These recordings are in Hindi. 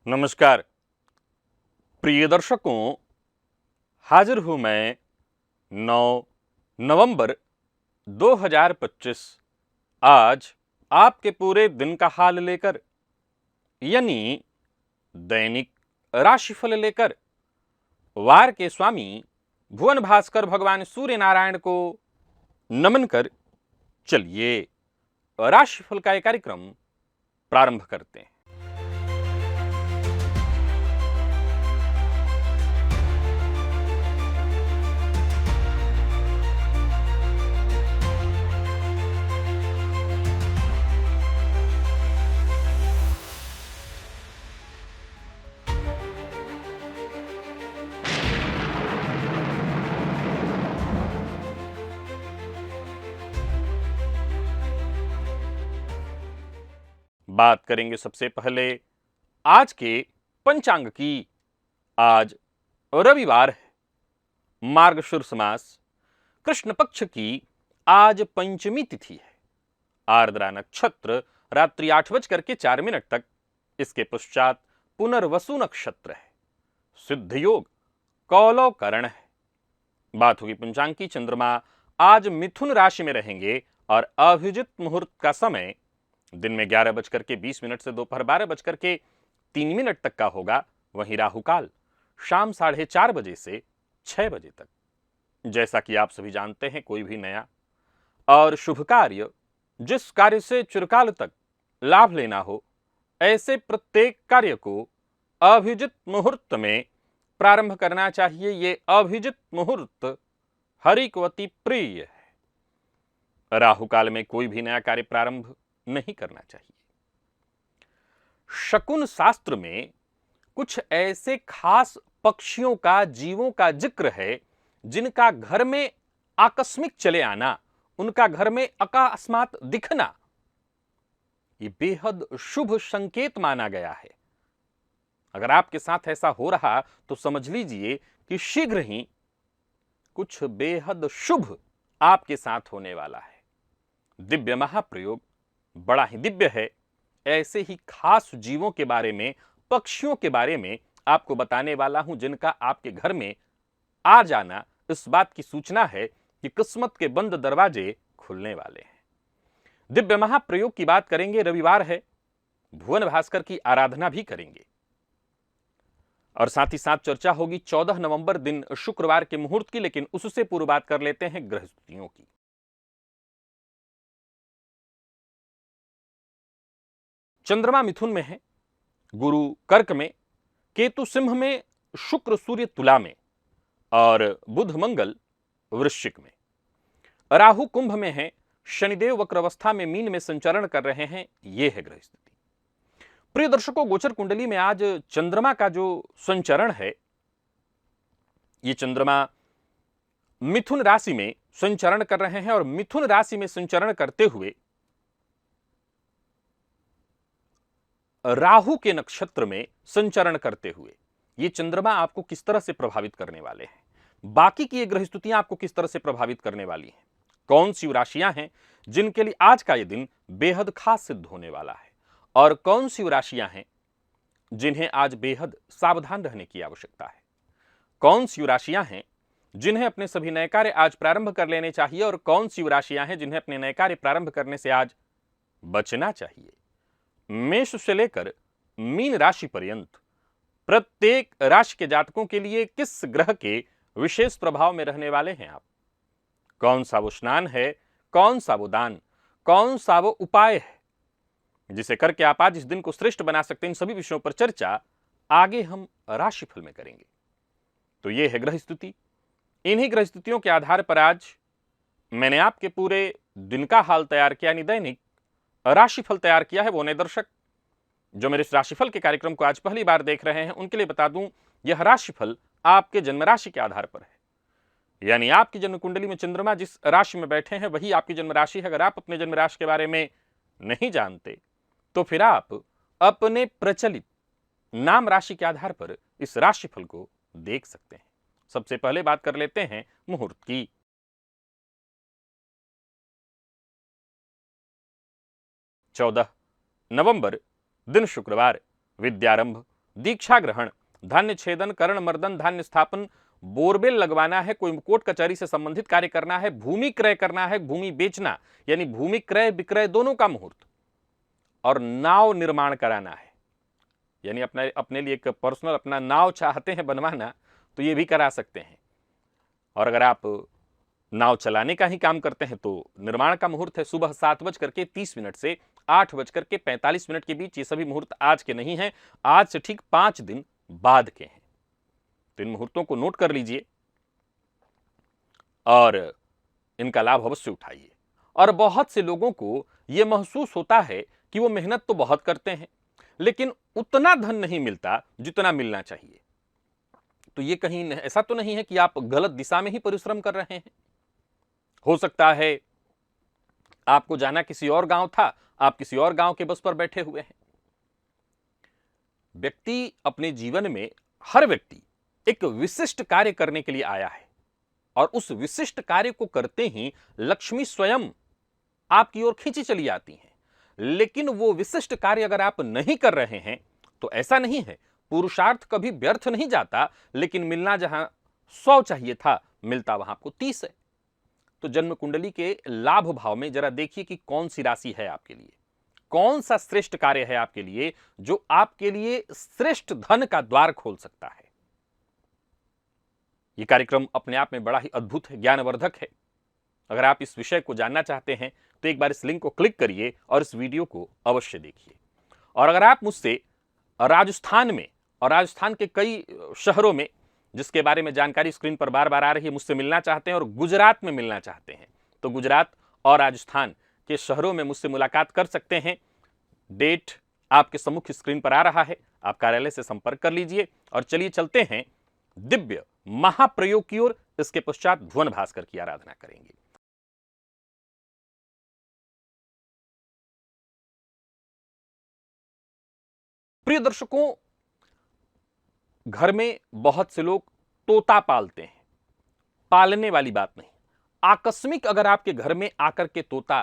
नमस्कार प्रिय दर्शकों, हाजिर हूं मैं 9 नवंबर 2025 आज आपके पूरे दिन का हाल लेकर, यानी दैनिक राशिफल लेकर वार के स्वामी भुवन भास्कर भगवान सूर्य नारायण को नमन कर चलिए राशिफल का यह कार्यक्रम प्रारंभ करते हैं। बात करेंगे सबसे पहले आज के पंचांग की। आज रविवार है, मार्गशीर्ष मास कृष्ण पक्ष की आज पंचमी तिथि है। आर्द्रा नक्षत्र रात्रि 8:04 तक, इसके पश्चात पुनर्वसु नक्षत्र है। सिद्ध योग कौलव करण है। बात होगी पंचांग की। चंद्रमा आज मिथुन राशि में रहेंगे और अभिजित मुहूर्त का समय दिन में 11:20 से दोपहर 12:03 तक का होगा। वहीं राहुकाल शाम 4:30 बजे से 6 बजे तक। जैसा कि आप सभी जानते हैं, कोई भी नया और शुभ कार्य, जिस कार्य से चिरकाल तक लाभ लेना हो, ऐसे प्रत्येक कार्य को अभिजित मुहूर्त में प्रारंभ करना चाहिए। ये अभिजित मुहूर्त हरि को अति प्रिय है। राहुकाल में कोई भी नया कार्य प्रारंभ नहीं करना चाहिए। शकुन शास्त्र में कुछ ऐसे खास पक्षियों का, जीवों का जिक्र है जिनका घर में आकस्मिक चले आना, उनका घर में अकस्मात दिखना, ये बेहद शुभ संकेत माना गया है। अगर आपके साथ ऐसा हो रहा तो समझ लीजिए कि शीघ्र ही कुछ बेहद शुभ आपके साथ होने वाला है। दिव्य महाप्रयोग बड़ा ही दिव्य है। ऐसे ही खास जीवों के बारे में, पक्षियों के बारे में आपको बताने वाला हूं, जिनका आपके घर में आ जाना इस बात की सूचना है कि किस्मत के बंद दरवाजे खुलने वाले हैं। दिव्य महाप्रयोग की बात करेंगे। रविवार है, भुवन भास्कर की आराधना भी करेंगे और साथ ही साथ चर्चा होगी 14 नवंबर दिन शुक्रवार के मुहूर्त की। लेकिन उससे पूर्व बात कर लेते हैं ग्रह स्थितियों की। चंद्रमा मिथुन में है, गुरु कर्क में, केतु सिंह में, शुक्र सूर्य तुला में और बुध मंगल वृश्चिक में। राहु कुंभ में है, शनिदेव वक्र अवस्था में मीन में संचरण कर रहे हैं। यह है ग्रह स्थिति। प्रिय दर्शकों, गोचर कुंडली में आज चंद्रमा का जो संचरण है, ये चंद्रमा मिथुन राशि में संचरण कर रहे हैं और मिथुन राशि में संचरण करते हुए राहु के नक्षत्र में संचरण करते हुए ये चंद्रमा आपको किस तरह से प्रभावित करने वाले हैं, बाकी की ये ग्रह स्थितियां आपको किस तरह से प्रभावित करने वाली हैं, कौन सी राशियां हैं जिनके लिए आज का ये दिन बेहद खास सिद्ध होने वाला है, और कौन सी राशियां हैं जिन्हें आज बेहद सावधान रहने की आवश्यकता है, कौन सी राशियां हैं जिन्हें अपने सभी नए कार्य आज प्रारंभ कर लेने चाहिए और कौन सी राशियां हैं जिन्हें अपने नए कार्य प्रारंभ करने से आज बचना चाहिए। मेष से लेकर मीन राशि पर्यंत प्रत्येक राशि के जातकों के लिए किस ग्रह के विशेष प्रभाव में रहने वाले हैं आप, कौन सा वो स्नान है, कौन सा वो दान, कौन सा वो उपाय है जिसे करके आप आज इस दिन को श्रेष्ठ बना सकते हैं, इन सभी विषयों पर चर्चा आगे हम राशिफल में करेंगे। तो यह है ग्रह स्थिति। इन्हीं ग्रह स्थितियों के आधार पर आज मैंने आपके पूरे दिन का हाल तैयार किया, यानी दैनिक राशिफल तैयार किया है। वो नए दर्शक जो मेरे इस राशिफल के कार्यक्रम को आज पहली बार देख रहे हैं, उनके लिए बता दूं, यह राशिफल आपके जन्म राशि के आधार पर है। यानी आपकी जन्म कुंडली में चंद्रमा जिस राशि में बैठे हैं वही आपकी जन्म राशि है। अगर आप अपने जन्म राशि के बारे में नहीं जानते तो फिर आप अपने प्रचलित नाम राशि के आधार पर इस राशिफल को देख सकते हैं। सबसे पहले बात कर लेते हैं मुहूर्त की। चौदह नवंबर दिन शुक्रवार, विद्यारंभ दीक्षा ग्रहण, धान्य छेदन, कर्ण मर्दन, धान्य स्थापन, बोरवेल लगवाना है, कोई कोर्ट कचहरी से संबंधित कार्य करना है, भूमि क्रय करना है, भूमि बेचना यानी भूमि क्रय विक्रय दोनों का मुहूर्त, और नाव निर्माण कराना है यानी अपने लिए एक पर्सनल अपना नाव चाहते हैं बनवाना तो ये भी करा सकते हैं। और अगर आप नाव चलाने का ही काम करते हैं तो निर्माण का मुहूर्त है सुबह 7:30 से 8:45 के बीच। ये सभी मुहूर्त आज के नहीं हैं, आज से ठीक 5 दिन बाद के हैं। तो इन मुहूर्तों को नोट कर लीजिए और इनका लाभ अवश्य उठाइए। और बहुत से लोगों को यह महसूस होता है कि वो मेहनत तो बहुत करते हैं लेकिन उतना धन नहीं मिलता जितना मिलना चाहिए। तो ये कहीं ऐसा तो नहीं है कि आप गलत दिशा में ही परिश्रम कर रहे हैं। हो सकता है आपको जाना किसी और गांव था, आप किसी और गांव के बस पर बैठे हुए हैं। व्यक्ति अपने जीवन में, हर व्यक्ति एक विशिष्ट कार्य करने के लिए आया है और उस विशिष्ट कार्य को करते ही लक्ष्मी स्वयं आपकी ओर खींची चली आती हैं। लेकिन वो विशिष्ट कार्य अगर आप नहीं कर रहे हैं तो ऐसा नहीं है, पुरुषार्थ कभी व्यर्थ नहीं जाता, लेकिन मिलना जहां 100 चाहिए था मिलता वहां आपको 30 है। तो जन्म कुंडली के लाभ भाव में जरा देखिए कि कौन सी राशि है आपके लिए, कौन सा श्रेष्ठ कार्य है आपके लिए जो आपके लिए श्रेष्ठ धन का द्वार खोल सकता है। यह कार्यक्रम अपने आप में बड़ा ही अद्भुत है, ज्ञानवर्धक है। अगर आप इस विषय को जानना चाहते हैं तो एक बार इस लिंक को क्लिक करिए और इस वीडियो को अवश्य देखिए। और अगर आप मुझसे राजस्थान में और राजस्थान के कई शहरों में, जिसके बारे में जानकारी स्क्रीन पर बार बार आ रही है, मुझसे मिलना चाहते हैं और गुजरात में मिलना चाहते हैं तो गुजरात और राजस्थान के शहरों में मुझसे मुलाकात कर सकते हैं। डेट आपके सम्मुख स्क्रीन पर आ रहा है, आप कार्यालय से संपर्क कर लीजिए। और चलिए चलते हैं दिव्य महाप्रयोग की ओर। इसके पश्चात भुवन भास्कर की आराधना करेंगे। प्रिय दर्शकों, घर में बहुत से लोग तोता पालते हैं। पालने वाली बात नहीं, आकस्मिक अगर आपके घर में आकर के तोता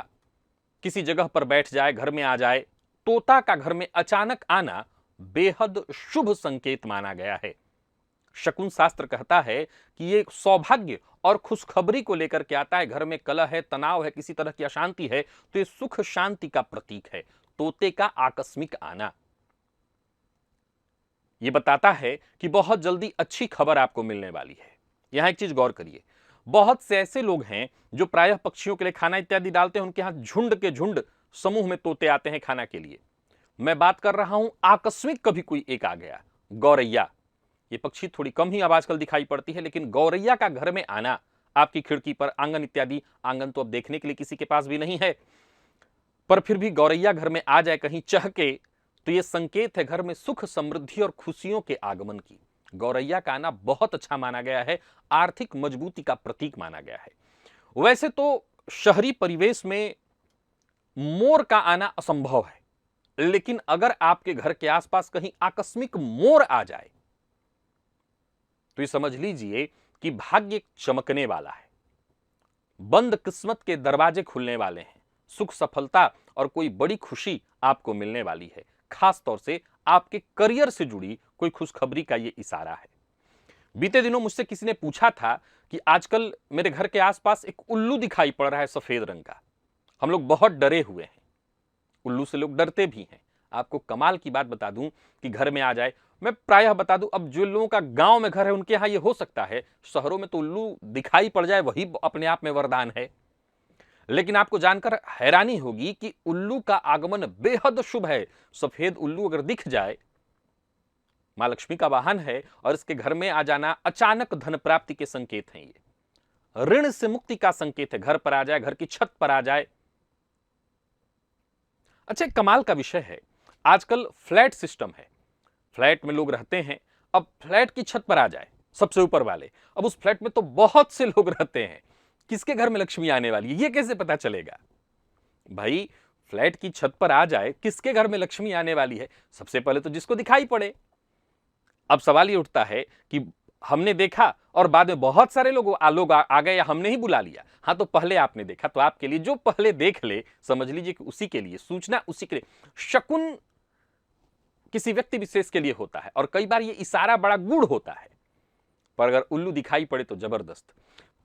किसी जगह पर बैठ जाए, घर में आ जाए, तोता का घर में अचानक आना बेहद शुभ संकेत माना गया है। शकुन शास्त्र कहता है कि ये सौभाग्य और खुशखबरी को लेकर के आता है। घर में कलह है, तनाव है, किसी तरह की अशांति है तो ये सुख शांति का प्रतीक है। तोते का आकस्मिक आना ये बताता है कि बहुत जल्दी अच्छी खबर आपको मिलने वाली है। यहां एक चीज गौर करिए, बहुत से ऐसे लोग हैं जो प्रायः पक्षियों के लिए खाना इत्यादि डालते हैं, उनके यहां झुंड के झुंड समूह में तोते आते हैं खाना के लिए। मैं बात कर रहा हूं आकस्मिक कभी कोई एक आ गया, गौरैया। ये पक्षी थोड़ी कम ही अब आजकल दिखाई पड़ती है, लेकिन गौरैया का घर में आना आपकी खिड़की पर, आंगन इत्यादि, आंगन तो अब देखने के लिए किसी के पास भी नहीं है, पर फिर भी गौरैया घर में आ जाए कहीं चह के तो यह संकेत है घर में सुख समृद्धि और खुशियों के आगमन की। गौरैया का आना बहुत अच्छा माना गया है, आर्थिक मजबूती का प्रतीक माना गया है। वैसे तो शहरी परिवेश में मोर का आना असंभव है, लेकिन अगर आपके घर के आसपास कहीं आकस्मिक मोर आ जाए तो ये समझ लीजिए कि भाग्य चमकने वाला है, बंद किस्मत के दरवाजे खुलने वाले हैं, सुख सफलता और कोई बड़ी खुशी आपको मिलने वाली है। खास तौर से आपके करियर से जुड़ी कोई खुशखबरी का ये इशारा है। बीते दिनों मुझसे किसी ने पूछा था कि आजकल मेरे घर के आसपास एक उल्लू दिखाई पड़ रहा है सफेद रंग का, हम लोग बहुत डरे हुए हैं। उल्लू से लोग डरते भी हैं। आपको कमाल की बात बता दूं कि घर में आ जाए, मैं प्रायः बता दूं, अब जो लोगों का गांव में घर है उनके यहां ये हो सकता है, शहरों में तो उल्लू दिखाई पड़ जाए वही अपने आप में वरदान है। लेकिन आपको जानकर हैरानी होगी कि उल्लू का आगमन बेहद शुभ है। सफेद उल्लू अगर दिख जाए, मां लक्ष्मी का वाहन है और इसके घर में आ जाना अचानक धन प्राप्ति के संकेत हैं। ये ऋण से मुक्ति का संकेत है, घर पर आ जाए, घर की छत पर आ जाए। अच्छा, कमाल का विषय है, आजकल फ्लैट सिस्टम है, फ्लैट में लोग रहते हैं। अब फ्लैट की छत पर आ जाए सबसे ऊपर वाले, अब उस फ्लैट में तो बहुत से लोग रहते हैं, किसके घर में लक्ष्मी आने वाली है ये कैसे पता चलेगा? भाई, फ्लैट की छत पर आ जाए, किसके घर में लक्ष्मी आने वाली है? सबसे पहले तो जिसको दिखाई पड़े। अब सवाल ये उठता है कि हमने देखा और बाद में बहुत सारे लोग आ गए या हमने ही बुला लिया। हाँ, तो पहले आपने देखा तो आपके लिए, जो पहले देख ले समझ लीजिए कि उसी के लिए सूचना, उसी के लिए शकुन किसी व्यक्ति विशेष के लिए होता है और कई बार ये इशारा बड़ा गूढ़ होता है, पर अगर उल्लू दिखाई पड़े तो जबरदस्त।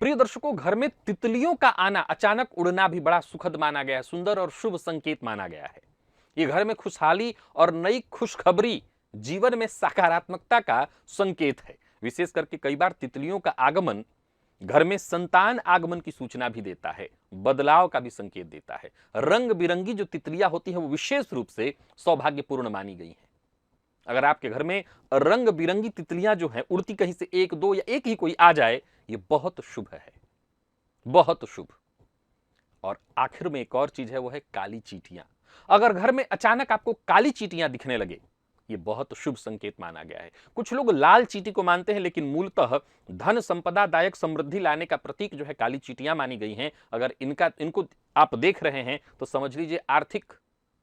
प्रिय दर्शकों, घर में तितलियों का आना, अचानक उड़ना भी बड़ा सुखद माना गया है, सुंदर और शुभ संकेत माना गया है। ये घर में खुशहाली और नई खुशखबरी, जीवन में सकारात्मकता का संकेत है। विशेष करके कई बार तितलियों का आगमन घर में संतान आगमन की सूचना भी देता है, बदलाव का भी संकेत देता है। रंग बिरंगी जो तितलियां होती हैं वो विशेष रूप से सौभाग्यपूर्ण मानी गई हैं। अगर आपके घर में रंग बिरंगी तितलियां जो हैं उड़ती कहीं से एक दो या एक ही कोई आ जाए, ये बहुत शुभ है, बहुत शुभ। और आखिर में एक और चीज है, वो है काली चींटियां। अगर घर में अचानक आपको काली चींटियां दिखने लगे, ये बहुत शुभ संकेत माना गया है। कुछ लोग लाल चींटी को मानते हैं, लेकिन मूलतः धन संपदा दायक समृद्धि लाने का प्रतीक जो है काली चींटियां मानी गई हैं। अगर इनको आप देख रहे हैं तो समझ लीजिए आर्थिक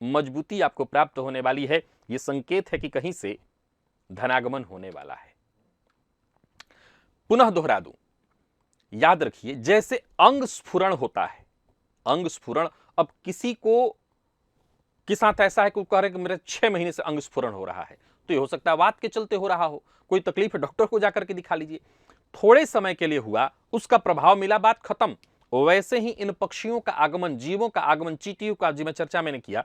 मजबूती आपको प्राप्त होने वाली है। ये संकेत है कि कहीं से धनागमन होने वाला है। पुनः दोहरा दूं, याद रखिए, जैसे अंग स्फुरण होता है, अंग स्फुरण, अब किसी को के साथ ऐसा है कि कह रहे कि मेरे 6 महीने से अंग स्फुरण हो रहा है, तो ये हो सकता है वात के चलते हो रहा हो, कोई तकलीफ है डॉक्टर को जाकर के दिखा लीजिए। थोड़े समय के लिए हुआ, उसका प्रभाव मिला, बात खत्म। वैसे ही इन पक्षियों का आगमन, जीवों का आगमन, चींटियों का जी मैं चर्चा मैंने किया,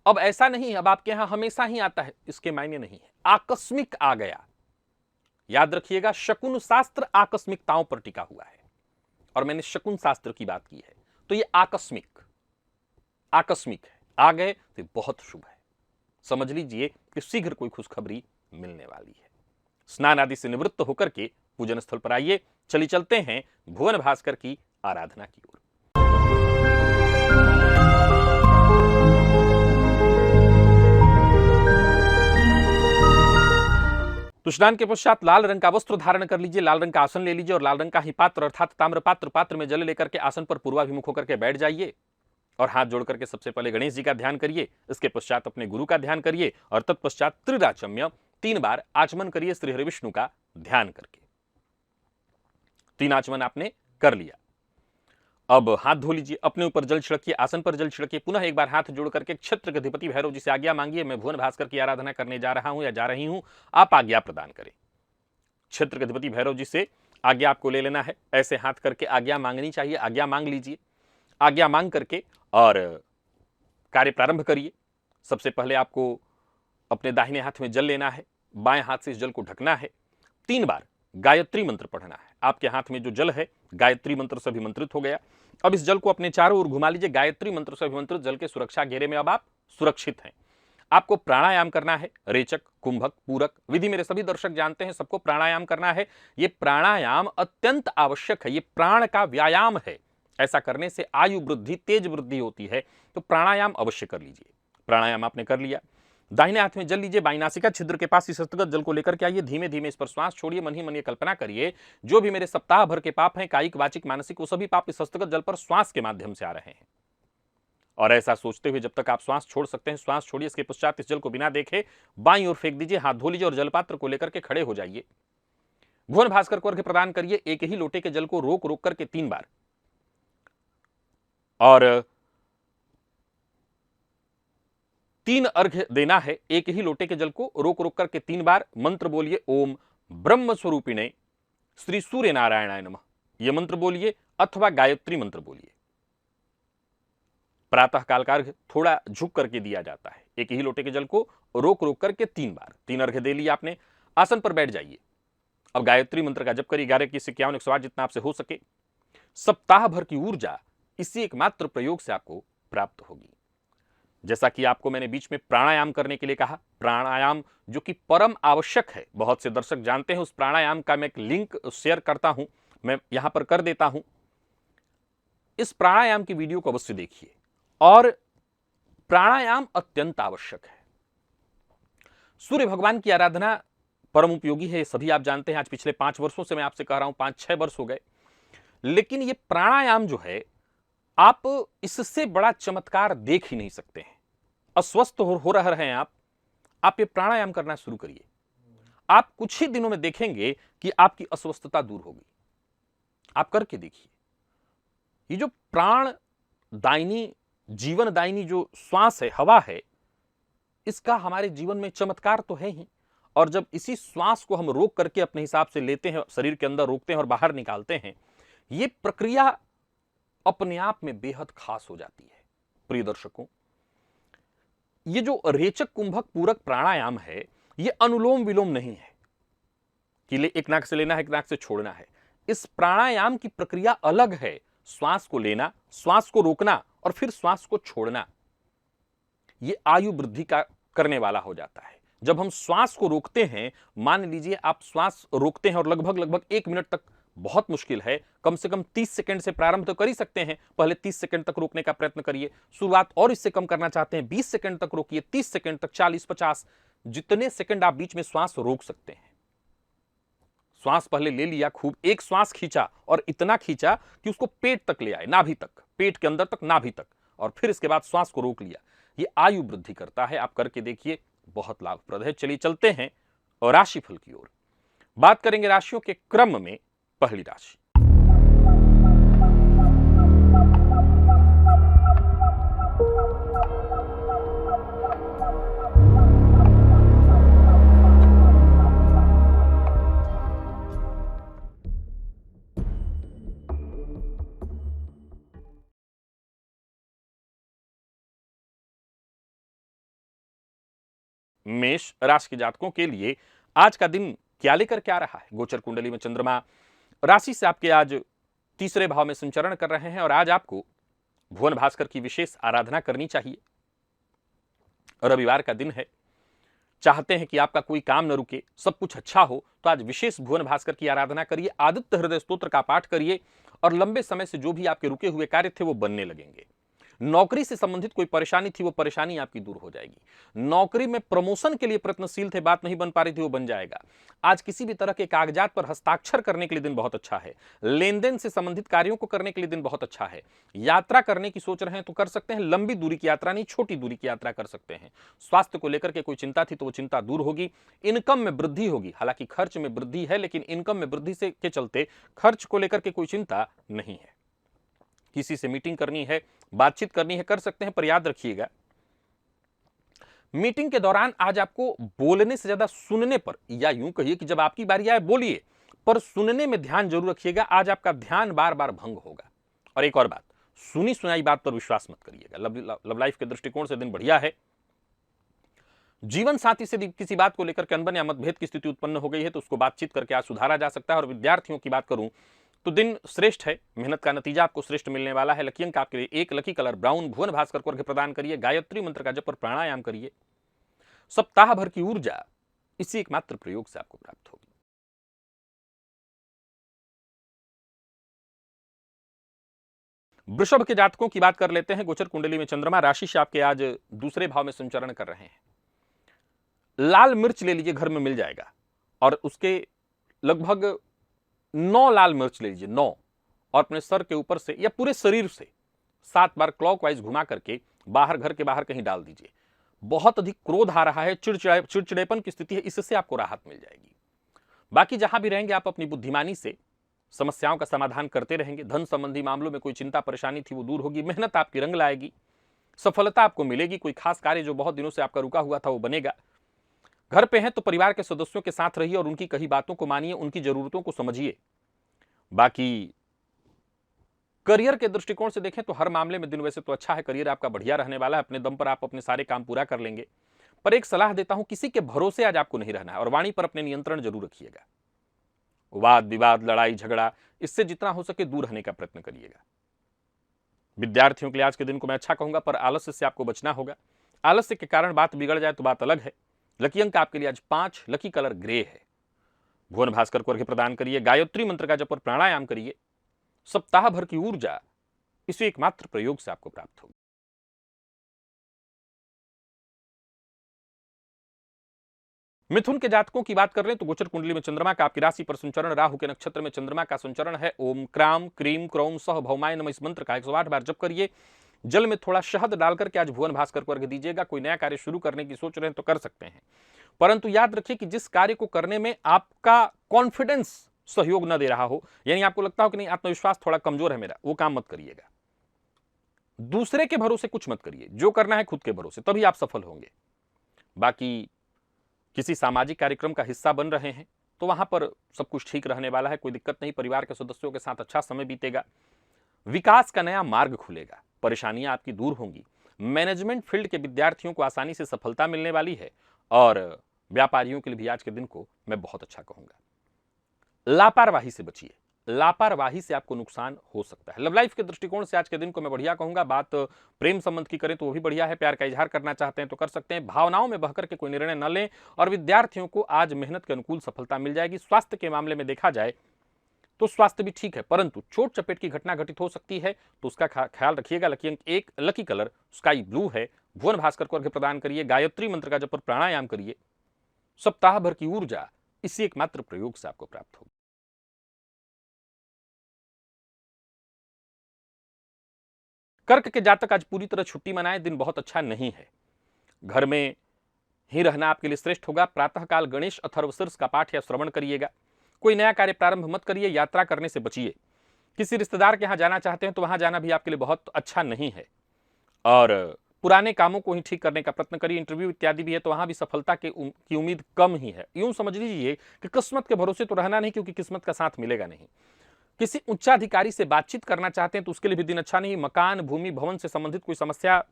अब ऐसा नहीं है अब आपके यहां हमेशा ही आता है, इसके मायने नहीं है, आकस्मिक आ गया। याद रखिएगा, शकुन शास्त्र आकस्मिकताओं पर टिका हुआ है और मैंने शकुन शास्त्र की बात की है, तो ये आकस्मिक है, आ गए तो बहुत शुभ है। समझ लीजिए कि शीघ्र कोई खुशखबरी मिलने वाली है। स्नान आदि से निवृत्त होकर के पूजन स्थल पर आइए। चलिए चलते हैं भुवन भास्कर की आराधना की ओर। तो स्नान के पश्चात लाल रंग का वस्त्र धारण कर लीजिए, लाल रंग का आसन ले लीजिए और लाल रंग का ही पात्र अर्थात ताम्र पात्र में जल लेकर के आसन पर पूर्वाभिमुख होकर के बैठ जाइए और हाथ जोड़ करके सबसे पहले गणेश जी का ध्यान करिए। इसके पश्चात अपने गुरु का ध्यान करिए और तत्पश्चात त्रिराचम्य 3 बार आचमन करिए श्री हरि विष्णु का ध्यान करके। 3 आचमन आपने कर लिया। अब हाथ धो लीजिए, अपने ऊपर जल छिड़किए, आसन पर जल छिड़किए, पुनः एक बार हाथ जोड़ करके क्षेत्र के अधिपति भैरव जी से आज्ञा मांगिए, मैं भुवन भास्कर की आराधना करने जा रहा हूं या जा रही हूं, आप आज्ञा प्रदान करें। क्षेत्र के अधिपति भैरव जी से आज्ञा आपको ले लेना है, ऐसे हाथ करके आज्ञा मांगनी चाहिए, आज्ञा मांग लीजिए। आज्ञा मांग करके और कार्य प्रारंभ करिए। सबसे पहले आपको अपने दाहिने हाथ में जल लेना है, बाएं हाथ से इस जल को ढकना है, 3 बार गायत्री मंत्र पढ़ना है। आपके हाथ में जो जल है गायत्री मंत्र से अभिमंत्रित हो गया। अब इस जल को अपने चारों ओर घुमा लीजिए। गायत्री मंत्र से अभिमंत्रित जल के सुरक्षा घेरे में अब आप सुरक्षित हैं। आपको प्राणायाम करना है, रेचक, कुंभक, पूरक विधि मेरे सभी दर्शक जानते हैं, सबको प्राणायाम करना है। यह प्राणायाम अत्यंत आवश्यक है, यह प्राण का व्यायाम है। ऐसा करने से आयु वृद्धि, तेज वृद्धि होती है, तो प्राणायाम अवश्य कर लीजिए। प्राणायाम आपने कर लिया, दाहिने हाथ में जल लीजिए, बाईं नासिका छिद्र के पास इस हस्तगत जल को लेकर के आइए। धीमे धीमे इस पर श्वास छोड़िए, मन ही मन ये कल्पना करिए जो भी मेरे सप्ताह भर के पाप हैं, कायिक, वाचिक, मानसिक, वो सभी पाप इस हस्तगत जल पर श्वास के माध्यम से आ रहे हैं। और ऐसा सोचते हुए जब तक आप श्वास छोड़ सकते हैं श्वास छोड़िए। इसके पश्चात इस जल को बिना देखे बाईं ओर फेंक दीजिए, हाथ धो लीजिए और जलपात्र को लेकर के खड़े हो जाइए। भुवन भास्कर को अर्घ्य प्रदान करिए। एक ही लोटे के जल को रोक रोक करके 3 बार और 3 अर्घ्य देना है। एक ही लोटे के जल को रोक रोक करके 3 बार मंत्र बोलिए, ओम ब्रह्म स्वरूपिणे श्री सूर्य नारायणाय नमः, यह मंत्र बोलिए अथवा गायत्री मंत्र बोलिए। प्रातः काल का अर्घ्य थोड़ा झुक करके दिया जाता है। एक ही लोटे के जल को रोक रोक करके 3 बार, 3 अर्घ्य दे लिया आपने। आसन पर बैठ जाइए। अब गायत्री मंत्र का जप करिए, 11 की 51 108 जितना आपसे हो सके। सप्ताह भर की ऊर्जा इसी एकमात्र प्रयोग से आपको प्राप्त होगी। जैसा कि आपको मैंने बीच में प्राणायाम करने के लिए कहा, प्राणायाम जो कि परम आवश्यक है, बहुत से दर्शक जानते हैं। उस प्राणायाम का मैं एक लिंक शेयर करता हूं, मैं यहां पर कर देता हूं। इस प्राणायाम की वीडियो को अवश्य देखिए और प्राणायाम अत्यंत आवश्यक है। सूर्य भगवान की आराधना परम उपयोगी है, सभी आप जानते हैं। आज पिछले 5 वर्षों से मैं आपसे कह रहा हूं, 5-6 वर्ष हो गए, लेकिन ये प्राणायाम जो है आप इससे बड़ा चमत्कार देख ही नहीं सकते हैं। अस्वस्थ हो रहे हैं आप ये प्राणायाम करना शुरू करिए। आप कुछ ही दिनों में देखेंगे कि आपकी अस्वस्थता दूर होगी। आप करके देखिए। ये जो प्राण दायिनी, जीवन दायिनी जो श्वास है, हवा है, इसका हमारे जीवन में चमत्कार तो है ही, और जब इसी श्वास को हम रोक करके अपने हिसाब से लेते हैं, शरीर के अंदर रोकते हैं और बाहर निकालते हैं, ये प्रक्रिया अपने आप में बेहद खास हो जाती है। प्रिय दर्शकों, ये जो रेचक कुंभक पूरक प्राणायाम है, ये अनुलोम विलोम नहीं है कि एक नाक से लेना है, एक नाक से छोड़ना है। इस प्राणायाम की प्रक्रिया अलग है। श्वास को लेना, श्वास को रोकना और फिर श्वास को छोड़ना, ये आयु वृद्धि का करने वाला हो जाता है। जब हम श्वास को रोकते हैं, मान लीजिए आप श्वास रोकते हैं और लगभग 1 मिनट तक, बहुत मुश्किल है, कम से कम 30 सेकंड से प्रारंभ तो कर ही सकते हैं। पहले 30 सेकंड तक रोकने का प्रयत्न करिए, शुरुआत और इससे कम करना चाहते हैं 20 सेकंड तक रोकिए, 30 सेकंड तक, 40, 50, जितने सेकंड आप बीच में श्वास रोक सकते हैं। श्वास पहले ले लिया, खूब एक श्वास खींचा और इतना खींचा कि उसको पेट तक ले आए, नाभि तक, पेट के अंदर तक, नाभि तक, और फिर इसके बाद श्वास को रोक लिया। ये आयु वृद्धि करता है। आप करके देखिए, बहुत लाभप्रद है। चलिए चलते हैं और राशिफल की ओर। बात करेंगे राशियों के क्रम में। पहली राशि मेष राशि के जातकों के लिए आज का दिन क्या लेकर के आ रहा है? गोचर कुंडली में चंद्रमा राशि से आपके आज तीसरे भाव में संचरण कर रहे हैं और आज आपको भुवन भास्कर की विशेष आराधना करनी चाहिए। रविवार का दिन है, चाहते हैं कि आपका कोई काम न रुके, सब कुछ अच्छा हो, तो आज विशेष भुवन भास्कर की आराधना करिए, आदित्य हृदय स्तोत्र का पाठ करिए और लंबे समय से जो भी आपके रुके हुए कार्य थे वो बनने लगेंगे। नौकरी से संबंधित कोई परेशानी थी, वो परेशानी आपकी दूर हो जाएगी। नौकरी में प्रमोशन के लिए प्रयत्नशील थे, बात नहीं बन पा रही थी, वो बन जाएगा। आज किसी भी तरह के कागजात पर हस्ताक्षर करने के लिए दिन बहुत अच्छा है। लेन देन से संबंधित कार्यों को करने के लिए दिन बहुत अच्छा है। यात्रा करने की सोच रहे हैं तो कर सकते हैं, लंबी दूरी की यात्रा नहीं, छोटी दूरी की यात्रा कर सकते हैं। स्वास्थ्य को लेकर के कोई चिंता थी तो वो चिंता दूर होगी। इनकम में वृद्धि होगी, हालांकि खर्च में वृद्धि है, लेकिन इनकम में वृद्धि से के चलते खर्च को लेकर के कोई चिंता नहीं है। किसी से मीटिंग करनी है, बातचीत करनी है, कर सकते हैं, पर याद रखिएगा मीटिंग के दौरान आज आपको बोलने से ज्यादा सुनने पर, या यूं कहिए कि जब आपकी बारी आए बोलिए, पर सुनने में ध्यान जरूर रखिएगा। आज आपका ध्यान बार बार भंग होगा। और एक और बात, सुनी सुनाई बात पर विश्वास मत करिएगा। लव लाइफ के दृष्टिकोण से दिन बढ़िया है। जीवन साथी से किसी बात को लेकर के अनबन या मतभेद की स्थिति उत्पन्न हो गई है तो उसको बातचीत करके आज सुधारा जा सकता है। और विद्यार्थियों की बात करूं तो दिन श्रेष्ठ है, मेहनत का नतीजा आपको श्रेष्ठ मिलने वाला है। लकी अंक आपके लिए 1, लकी कलर ब्राउन। भुवन भास्कर को अर्घ्य प्रदान करिए, गायत्री मंत्र का जप और प्राणायाम करिए। सप्ताह भर की ऊर्जा इसी एकमात्र प्रयोग से आपको प्राप्त होगी। वृषभ के जातकों की बात कर लेते हैं। गोचर कुंडली में चंद्रमा राशि से आपके आज दूसरे भाव में संचरण कर रहे हैं। लाल मिर्च ले लीजिए, घर में मिल जाएगा, और उसके लगभग 9 लाल मिर्च ले लीजिए, 9, और अपने सर के ऊपर से या पूरे शरीर से 7 बार क्लॉकवाइज घुमा करके बाहर, घर के बाहर कहीं डाल दीजिए। बहुत अधिक क्रोध आ रहा है, चिड़चिड़ेपन की स्थिति है, इससे आपको राहत मिल जाएगी। बाकी जहां भी रहेंगे आप अपनी बुद्धिमानी से समस्याओं का समाधान करते रहेंगे। धन संबंधी मामलों में कोई चिंता परेशानी थी वो दूर होगी। मेहनत आपकी रंग लाएगी, सफलता आपको मिलेगी। कोई खास कार्य जो बहुत दिनों से आपका रुका हुआ था वो बनेगा। घर पे हैं तो परिवार के सदस्यों के साथ रहिए और उनकी कही बातों को मानिए, उनकी जरूरतों को समझिए। बाकी करियर के दृष्टिकोण से देखें तो हर मामले में दिन वैसे तो अच्छा है, करियर आपका बढ़िया रहने वाला है, अपने दम पर आप अपने सारे काम पूरा कर लेंगे। पर एक सलाह देता हूं, किसी के भरोसे आज आपको नहीं रहना है और वाणी पर अपने नियंत्रण जरूर रखिएगा। वाद विवाद, लड़ाई झगड़ा, इससे जितना हो सके दूर रहने का प्रयत्न करिएगा। विद्यार्थियों के लिए आज के दिन को मैं अच्छा कहूंगा, पर आलस्य से आपको बचना होगा। आलस्य के कारण बात बिगड़ जाए तो बात अलग है। लकी अंक आपके लिए आज 5, लकी कलर ग्रे है। भुवन भास्कर को अर्घ्य प्रदान करिए, गायत्री मंत्र का जप और प्राणायाम करिए। सप्ताह भर की ऊर्जा इसी एकमात्र प्रयोग से आपको प्राप्त होगी। मिथुन के जातकों की बात कर रहे हैं तो गोचर कुंडली में चंद्रमा का आपकी राशि पर संचरण, राहु के नक्षत्र में चंद्रमा का संचरण है। ओम क्राम क्रीम क्रौम सह भौमाय नमः, इस मंत्र का 108 बार जप करिए। जल में थोड़ा शहद डालकर के आज भुवन भास्कर को अर्घ्य दीजिएगा। कोई नया कार्य शुरू करने की सोच रहे हैं तो कर सकते हैं, परंतु याद रखिए कि जिस कार्य को करने में आपका कॉन्फिडेंस सहयोग न दे रहा हो, यानी आपको लगता हो कि नहीं आत्मविश्वास थोड़ा कमजोर है मेरा, वो काम मत करिएगा। दूसरे के भरोसे कुछ मत करिए, जो करना है खुद के भरोसे, तभी आप सफल होंगे। बाकी किसी सामाजिक कार्यक्रम का हिस्सा बन रहे हैं तो वहां पर सब कुछ ठीक रहने वाला है, कोई दिक्कत नहीं, परिवार के सदस्यों के साथ अच्छा समय बीतेगा, विकास का नया मार्ग खुलेगा, परेशानियां आपकी दूर होंगी, मैनेजमेंट फील्ड के विद्यार्थियों को आसानी से सफलता मिलने वाली है और व्यापारियों के लिए भी आज के दिन को मैं बहुत अच्छा कहूंगा। लापरवाही से बचिए, लापरवाही से आपको नुकसान हो सकता है। लव लाइफ के दृष्टिकोण से आज के दिन को मैं बढ़िया कहूंगा। बात प्रेम संबंध की करें तो वो भी बढ़िया है, प्यार का इजहार करना चाहते हैं तो कर सकते हैं, भावनाओं में बहकर के कोई निर्णय न लें और विद्यार्थियों को आज मेहनत के अनुकूल सफलता मिल जाएगी। स्वास्थ्य के मामले में देखा जाए तो स्वास्थ्य भी ठीक है, परंतु चोट चपेट की घटना घटित हो सकती है तो उसका ख्याल रखिएगा। लकी अंक 1, लकी कलर स्काई ब्लू है। भुवन भास्कर को अर्घ्य प्रदान करिए, गायत्री मंत्र का जप और प्राणायाम करिए, सप्ताह भर की ऊर्जा इसी एकमात्र प्रयोग से आपको प्राप्त होगी। कर्क के जातक आज पूरी तरह छुट्टी मनाएं, दिन बहुत अच्छा नहीं है, घर में ही रहना आपके लिए श्रेष्ठ होगा। प्रातःकाल गणेश अथर्वशीर्ष का पाठ या श्रवण करिएगा। कोई नया कार्य प्रारंभ मत करिए, यात्रा करने से बचिए। किसी रिश्तेदार के यहां जाना चाहते हैं तो वहां जाना भी आपके लिए बहुत अच्छा नहीं है और पुराने कामों को ही ठीक करने का प्रयत्न करिए। इंटरव्यू इत्यादि भी है तो वहां भी सफलता की उम्मीद कम ही है। यूं समझ लीजिए कि किस्मत के भरोसे तो रहना नहीं, क्योंकि किस्मत का साथ मिलेगा नहीं। किसी उच्चाधिकारी से बातचीत करना चाहते हैं तो उसके लिए भी दिन अच्छा नहीं। मकान, भूमि, भवन से संबंधित कोई समस्या,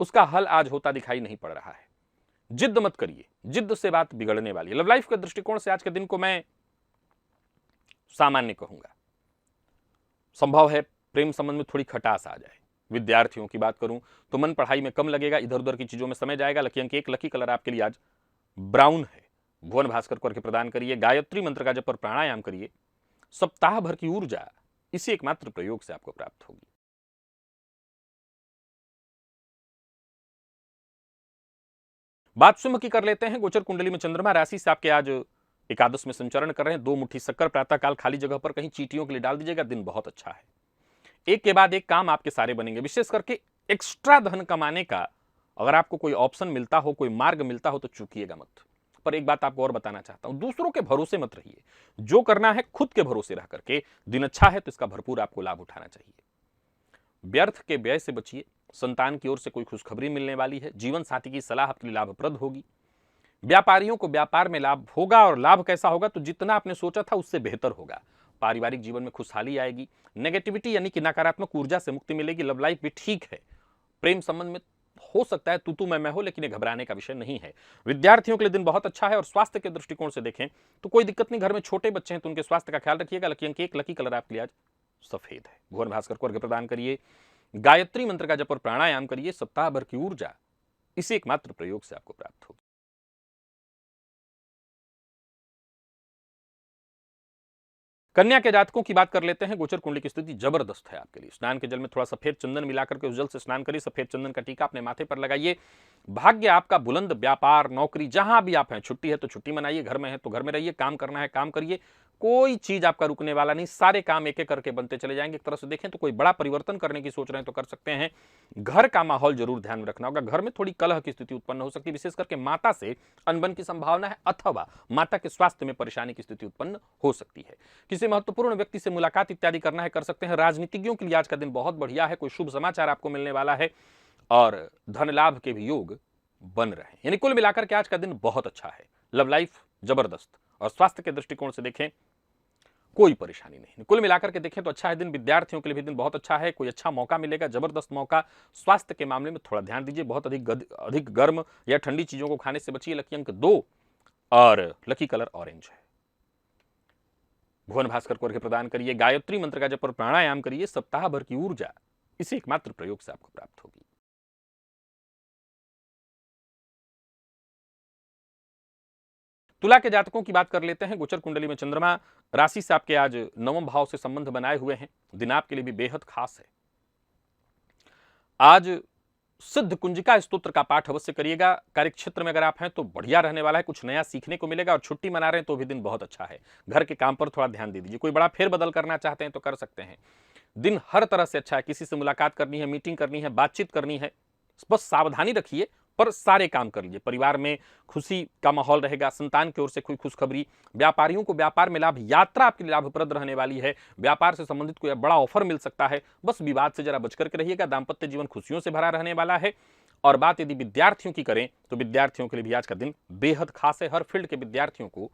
उसका हल आज होता दिखाई नहीं पड़ रहा है। जिद मत करिए, जिद से बात बिगड़ने वाली है। लव लाइफ के दृष्टिकोण से आज के दिन को मैं सामान्य कहूंगा। संभव है प्रेम संबंध में थोड़ी खटास आ जाए। विद्यार्थियों की बात करूं तो मन पढ़ाई में कम लगेगा, इधर उधर की चीजों में समय जाएगा। लकी अंक 1, लकी कलर आपके लिए आज ब्राउन है। भुवन भास्कर को अर्घ्य प्रदान करिए, गायत्री मंत्र का जप और प्राणायाम करिए, सप्ताह भर की ऊर्जा इसी एकमात्र प्रयोग से आपको प्राप्त होगी। बात शुभ की कर लेते हैं। गोचर कुंडली में चंद्रमा राशि से आपके आज एकादश में संचरण कर रहे हैं। 2 मुट्ठी शक्कर प्रातःकाल खाली जगह पर कहीं चींटियों के लिए डाल दीजिएगा, दिन बहुत अच्छा है। एक के बाद एक काम आपके सारे बनेंगे। विशेष करके एक्स्ट्रा धन कमाने का अगर आपको कोई ऑप्शन मिलता हो, कोई मार्ग मिलता हो तो चूकिएगा मत। पर एक बात आपको और बताना चाहता हूं, दूसरों के भरोसे मत रहिए। जो करना है खुद के भरोसे रह करके। दिन अच्छा है तो इसका भरपूर आपको लाभ उठाना चाहिए। व्यर्थ के व्यय से बचिए। संतान की ओर से कोई खुशखबरी मिलने वाली है। जीवन साथी की सलाह आपके लिए लाभप्रद होगी। व्यापारियों को व्यापार में लाभ होगा और लाभ कैसा होगा तो जितना आपने सोचा था उससे बेहतर होगा। पारिवारिक जीवन में खुशहाली आएगी। नेगेटिविटी यानी कि नकारात्मक ऊर्जा से मुक्ति मिलेगी। लव लाइफ भी ठीक है। प्रेम संबंध में हो सकता है तू मैं हो, लेकिन ये घबराने का विषय नहीं है। विद्यार्थियों के लिए दिन बहुत अच्छा है और स्वास्थ्य के दृष्टिकोण से देखें तो कोई दिक्कत नहीं। घर में छोटे बच्चे हैं तो उनके स्वास्थ्य का ख्याल रखिएगा। लकी अंक 1, लकी कलर आपके लिए आज सफेद है। भुवन भास्कर को अर्घ्य प्रदान करिए, गायत्री मंत्र का जप और प्राणायाम करिए, सप्ताह भर की ऊर्जा इसी एकमात्र प्रयोग से आपको प्राप्त होगी। कन्या के जातकों की बात कर लेते हैं। गोचर कुंडली की स्थिति जबरदस्त है आपके लिए। स्नान के जल में थोड़ा सफेद चंदन मिलाकर के उस जल से स्नान करिए। सफेद चंदन का टीका अपने माथे पर लगाइए। भाग्य आपका बुलंद। व्यापार, नौकरी, जहां भी आप हैं, छुट्टी है तो छुट्टी मनाइए, घर में है तो घर में रहिए, काम करना है काम करिए, कोई चीज आपका रुकने वाला नहीं। सारे काम एक एक करके बनते चले जाएंगे। एक तरह से देखें तो कोई बड़ा परिवर्तन करने की सोच रहे हैं तो कर सकते हैं। घर का माहौल जरूर ध्यान में रखना होगा। घर में थोड़ी कलह की स्थिति उत्पन्न हो सकती है। विशेष करके माता से अनबन की संभावना है अथवा माता के स्वास्थ्य में परेशानी की स्थिति उत्पन्न हो सकती है। किसी महत्वपूर्ण व्यक्ति से मुलाकात इत्यादि करना है, कर सकते हैं। राजनीतिज्ञों के लिए आज का दिन बहुत बढ़िया है। कोई शुभ समाचार आपको मिलने वाला है और धन लाभ के भी योग बन रहे हैं। यानी कुल मिलाकर के आज का दिन बहुत अच्छा है। लव लाइफ जबरदस्त और स्वास्थ्य के दृष्टिकोण से देखें कोई परेशानी नहीं। कुल मिलाकर के देखें तो अच्छा है दिन। विद्यार्थियों के लिए भी दिन बहुत अच्छा है। कोई अच्छा मौका मिलेगा, जबरदस्त मौका। स्वास्थ्य के मामले में थोड़ा ध्यान दीजिए। बहुत अधिक गर्म या ठंडी चीजों को खाने से बचिए। लकी अंक 2 और लकी कलर ऑरेंज है। भुवन भास्कर को अर्घ्य प्रदान करिए, गायत्री मंत्र का जप और प्राणायाम करिए, सप्ताह भर की ऊर्जा इसी एकमात्र प्रयोग से आपको प्राप्त होगी। तुला के जातकों की बात कर लेते हैं। गोचर कुंडली में चंद्रमा राशि से आपके आज 9वें भाव से संबंध बनाए हुए हैं। दिन आपके लिए भी बेहद खास है। आज सिद्ध कुंजिका स्तोत्र का पाठ अवश्य करिएगा। कार्यक्षेत्र में अगर आप हैं तो बढ़िया रहने वाला है, कुछ नया सीखने को मिलेगा। और छुट्टी मना रहे हैं तो भी दिन बहुत अच्छा है। घर के काम पर थोड़ा ध्यान दे दीजिए। कोई बड़ा फेरबदल करना चाहते हैं तो कर सकते हैं। दिन हर तरह से अच्छा है। किसी से मुलाकात करनी है, मीटिंग करनी है, बातचीत करनी है, बस सावधानी रखिए पर सारे काम कर लीजिए। परिवार में खुशी का माहौल रहेगा। संतान की ओर से कोई खुशखबरी। व्यापारियों को व्यापार में लाभ। यात्रा आपके लिए लाभप्रद रहने वाली है। व्यापार से संबंधित कोई बड़ा ऑफर मिल सकता है। बस विवाद से जरा बचकर के रहिएगा। दाम्पत्य जीवन खुशियों से भरा रहने वाला है और बात यदि विद्यार्थियों की करें तो विद्यार्थियों के लिए भी आज का दिन बेहद खास है। हर फील्ड के विद्यार्थियों को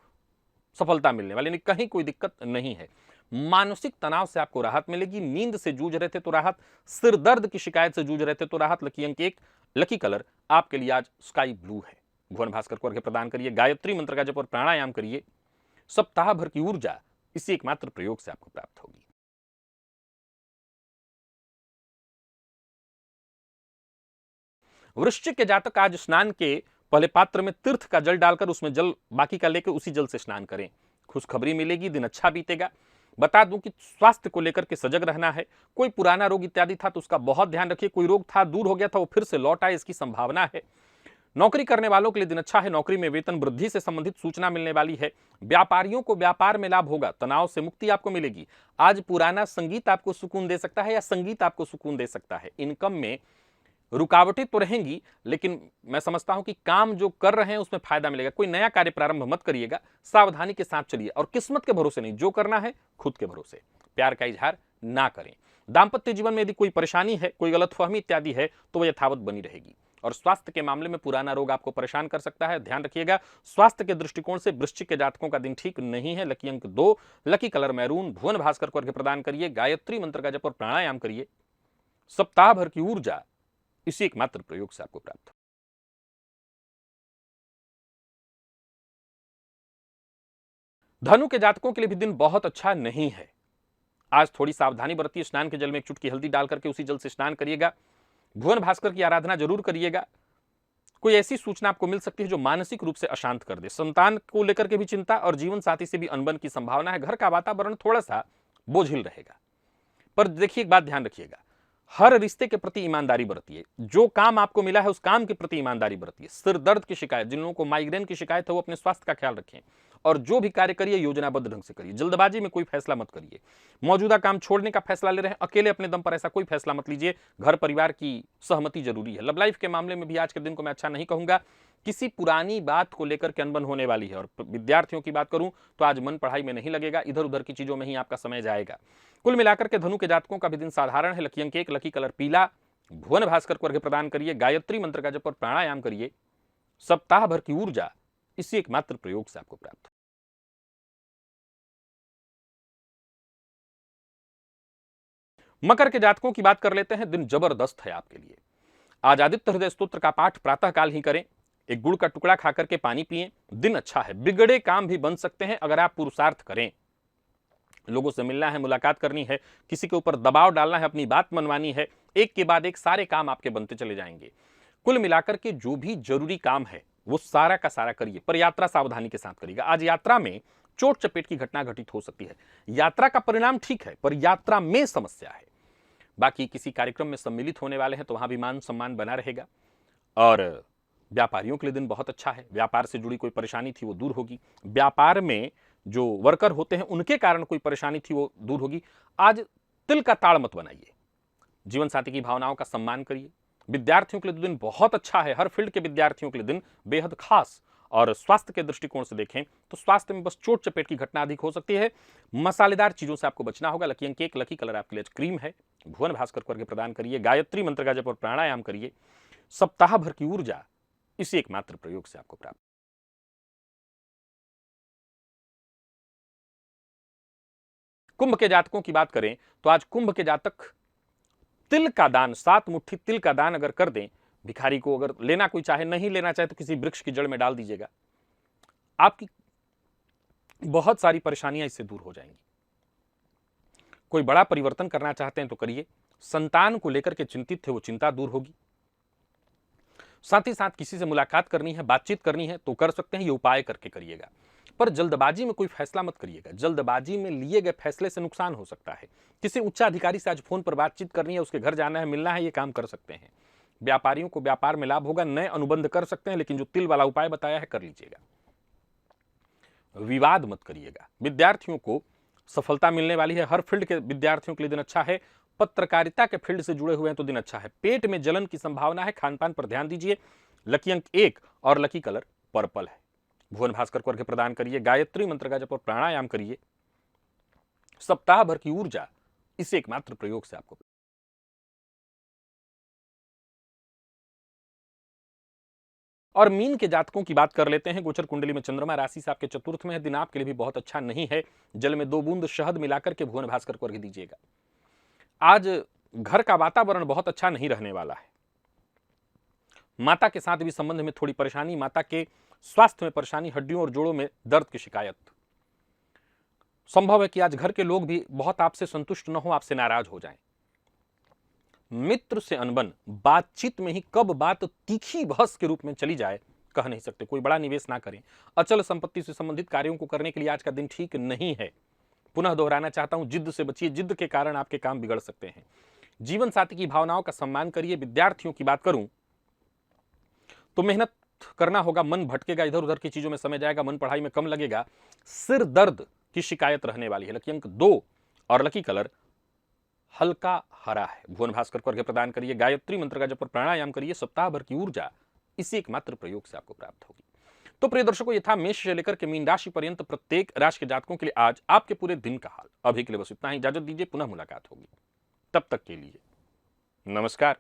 सफलता मिलने वाली, यानी कहीं कोई दिक्कत नहीं है। मानसिक तनाव से आपको राहत मिलेगी, नींद से जूझ रहे थे तो राहत, सिर दर्द की शिकायत से जूझ रहे थे तो राहत। लकी अंक 1, लकी कलर आपके लिए आज स्काई ब्लू है। भुवन भास्कर को अर्घ्य प्रदान करिए, गायत्री मंत्र का जप और प्राणायाम करिए। सप्ताह भर की ऊर्जा इसी एकमात्र प्रयोग से आपको प्राप्त होगी। वृश्चिक के जातक आज स्नान के पहले पात्र में तीर्थ का जल डालकर उसमें जल बाकी का लेकर उसी जल से स्नान करें। खुशखबरी मिलेगी, दिन अच्छा बीतेगा। बता दूं कि स्वास्थ्य को लेकर के सजग रहना है। कोई पुराना रोग इत्यादि था तो उसका बहुत ध्यान रखिए। कोई रोग था, दूर हो गया था, वो फिर से लौट आए, इसकी संभावना है। नौकरी करने वालों के लिए दिन अच्छा है। नौकरी में वेतन वृद्धि से संबंधित सूचना मिलने वाली है। व्यापारियों को व्यापार में लाभ होगा, तनाव से मुक्ति आपको मिलेगी। आज पुराना संगीत आपको सुकून दे सकता है या संगीत आपको सुकून दे सकता है। इनकम में रुकावटें तो रहेंगी, लेकिन मैं समझता हूं कि काम जो कर रहे हैं उसमें फायदा मिलेगा। कोई नया कार्य प्रारंभ मत करिएगा, सावधानी के साथ चलिए और किस्मत के भरोसे नहीं, जो करना है खुद के भरोसे। प्यार का इजहार ना करें। दांपत्य जीवन में यदि कोई परेशानी है, कोई गलतफहमी इत्यादि है तो वह यथावत बनी रहेगी। और स्वास्थ्य के मामले में पुराना रोग आपको परेशान कर सकता है, ध्यान रखिएगा। स्वास्थ्य के दृष्टिकोण से वृश्चिक के जातकों का दिन ठीक नहीं है। लकी अंक 2, लकी कलर मैरून। भुवन भास्कर को अर्घ्य प्रदान करिए, गायत्री मंत्र का जप और प्राणायाम करिए। सप्ताह भर की ऊर्जा इसी एकमात्र प्रयोग से आपको प्राप्त हो। धनु के जातकों के लिए भी दिन बहुत अच्छा नहीं है। आज थोड़ी सावधानी बरतिए। स्नान के जल में एक चुटकी हल्दी डाल करके उसी जल से स्नान करिएगा। भुवन भास्कर की आराधना जरूर करिएगा। कोई ऐसी सूचना आपको मिल सकती है जो मानसिक रूप से अशांत कर दे। संतान को लेकर के भी चिंता और जीवन साथी से भी अनबन की संभावना है। घर का वातावरण थोड़ा सा बोझिल रहेगा। पर देखिए, एक बात ध्यान रखिएगा, हर रिश्ते के प्रति ईमानदारी बरतिए। जो काम आपको मिला है उस काम के प्रति ईमानदारी बरतिए। सिर दर्द की शिकायत, जिन लोगों को माइग्रेन की शिकायत है वो अपने स्वास्थ्य का ख्याल रखें। और जो भी कार्य करिए योजनाबद्ध ढंग से करिए। जल्दबाजी में कोई फैसला मत करिए। मौजूदा काम छोड़ने का फैसला ले रहे हैं, अकेले अपने दम पर ऐसा कोई फैसला मत लीजिए। घर परिवार की सहमति जरूरी है। लव लाइफ के मामले में भी आज के दिन को मैं अच्छा नहीं कहूंगा। किसी पुरानी बात को लेकर के अनबन होने वाली है। और विद्यार्थियों की बात करूं तो आज मन पढ़ाई में नहीं लगेगा, इधर उधर की चीजों में ही आपका समय जाएगा। कुल मिलाकर के धनु के जातकों का भी दिन साधारण है। लकी अंक 1, लकी कलर पीला। भुवन भास्कर को अर्घ्य प्रदान करिए, गायत्री मंत्र का जप और प्राणायाम करिए। सप्ताह भर की ऊर्जा इसी एकमात्र प्रयोग से आपको प्राप्त हो। मकर के जातकों की बात कर लेते हैं। दिन जबरदस्त है आपके लिए। आज आदित्य हृदय स्तोत्र का पाठ प्रातः काल ही करें। एक गुड़ का टुकड़ा खाकर के पानी पिएं। दिन अच्छा है। बिगड़े काम भी बन सकते हैं अगर आप पुरुषार्थ करें। लोगों से मिलना है, मुलाकात करनी है, किसी के ऊपर दबाव डालना है, अपनी बात मनवानी है, एक के बाद एक सारे काम आपके बनते चले जाएंगे। कुल मिलाकर के जो भी जरूरी काम है वो सारा का सारा करिए, पर यात्रा सावधानी के साथ करिएगा। आज यात्रा में चोट चपेट की घटना घटित हो सकती है। यात्रा का परिणाम ठीक है, पर यात्रा में समस्या है। बाकी किसी कार्यक्रम में सम्मिलित होने वाले हैं तो वहां भी मान सम्मान बना रहेगा। और व्यापारियों के लिए दिन बहुत अच्छा है। व्यापार से जुड़ी कोई परेशानी थी वो दूर होगी। व्यापार में जो वर्कर होते हैं उनके कारण कोई परेशानी थी वो दूर होगी। आज तिल का ताड़ मत बनाइए। जीवन साथी की भावनाओं का सम्मान करिए। विद्यार्थियों के लिए दिन बहुत अच्छा है। हर फील्ड के विद्यार्थियों के लिए दिन बेहद खास। और स्वास्थ्य के दृष्टिकोण से देखें तो स्वास्थ्य में बस चोट चपेट की घटना अधिक हो सकती है। मसालेदार चीजों से आपको बचना होगा। लकी अंक 1, लकी कलर आपके लिए क्रीम है। भुवन भास्कर को अर्घ्य प्रदान करिए, गायत्री मंत्र का जप और प्राणायाम करिए। सप्ताह भर की ऊर्जा इसी एकमात्र प्रयोग से आपको प्राप्त। कुंभ के जातकों की बात करें तो आज कुंभ के जातक तिल का दान, 7 मुट्ठी तिल का दान अगर कर दें, भिखारी को अगर लेना कोई चाहे, नहीं लेना चाहे तो किसी वृक्ष की जड़ में डाल दीजिएगा। आपकी बहुत सारी परेशानियां इससे दूर हो जाएंगी। कोई बड़ा परिवर्तन करना चाहते हैं तो करिए। संतान को लेकर के चिंतित थे वो चिंता दूर होगी। साथ ही साथ किसी से मुलाकात करनी है, बातचीत करनी है तो कर सकते हैं, ये उपाय करके करिएगा। पर जल्दबाजी में कोई फैसला मत करिएगा। जल्दबाजी में लिए गए फैसले से नुकसान हो सकता है। किसी उच्चाधिकारी से आज फोन पर बातचीत करनी है, उसके घर जाना है, मिलना है, ये काम कर सकते हैं। व्यापारियों को व्यापार में लाभ होगा। नए अनुबंध कर सकते हैं, लेकिन जो तिल वाला उपाय बताया है कर लीजिएगा। विवाद मत करिएगा। विद्यार्थियों को सफलता मिलने वाली है। हर फील्ड के विद्यार्थियों के लिए दिन अच्छा है। पत्रकारिता के फील्ड से जुड़े हुए हैं तो दिन अच्छा है। पेट में जलन की संभावना है, खान पान पर ध्यान दीजिए। लकी अंक 1 और लकी कलर पर्पल है। भुवन भास्कर को अर्घ्य प्रदान करिए, गायत्री मंत्र का जप और प्राणायाम करिए। सप्ताह भर की ऊर्जा इस एकमात्र प्रयोग से आपको और मीन के जातकों की बात कर लेते हैं। गोचर कुंडली में चंद्रमा राशि से आपके चतुर्थ में है। दिन आपके लिए भी बहुत अच्छा नहीं है। जल में 2 बूंद शहद मिलाकर के भुवन भास्कर को अर्घ्य दीजिएगा। आज घर का वातावरण बहुत अच्छा नहीं रहने वाला है। माता के साथ भी संबंध में थोड़ी परेशानी, माता के स्वास्थ्य में परेशानी, हड्डियों और जोड़ों में दर्द की शिकायत। संभव है कि आज घर के लोग भी बहुत आपसे संतुष्ट न हो, आपसे नाराज हो जाएं। मित्र से अनबन, बातचीत में ही कब बात तीखी बहस के रूप में चली जाए कह नहीं सकते। कोई बड़ा निवेश ना करें। अचल संपत्ति से संबंधित कार्यों को करने के लिए आज का दिन ठीक नहीं है। पुनः दोहराना चाहता हूं, जिद्द से बचिए। जिद्द के कारण आपके काम बिगड़ सकते हैं। जीवन साथी की भावनाओं का सम्मान करिए। विद्यार्थियों की बात करूं तो मेहनत करना होगा, मन भटकेगा, इधर उधर की चीजों में समय जाएगा, मन पढ़ाई में कम लगेगा। सिर दर्द की शिकायत रहने वाली है। लकी अंक 2 और लकी कलर हल्का हरा है। भुवन भास्कर को अर्घ्य प्रदान करिए। गायत्री मंत्र का जप और प्राणायाम करिए। सप्ताह भर की ऊर्जा इसी एकमात्र प्रयोग से आपको प्राप्त होगी। तो प्रिय दर्शकों, ये था मेष से लेकर के मीन राशि पर्यंत प्रत्येक राशि के जातकों के लिए आज आपके पूरे दिन का हाल। अभी के लिए बस इतना ही। इजाजत दीजिए, पुनः मुलाकात होगी। तब तक के लिए नमस्कार।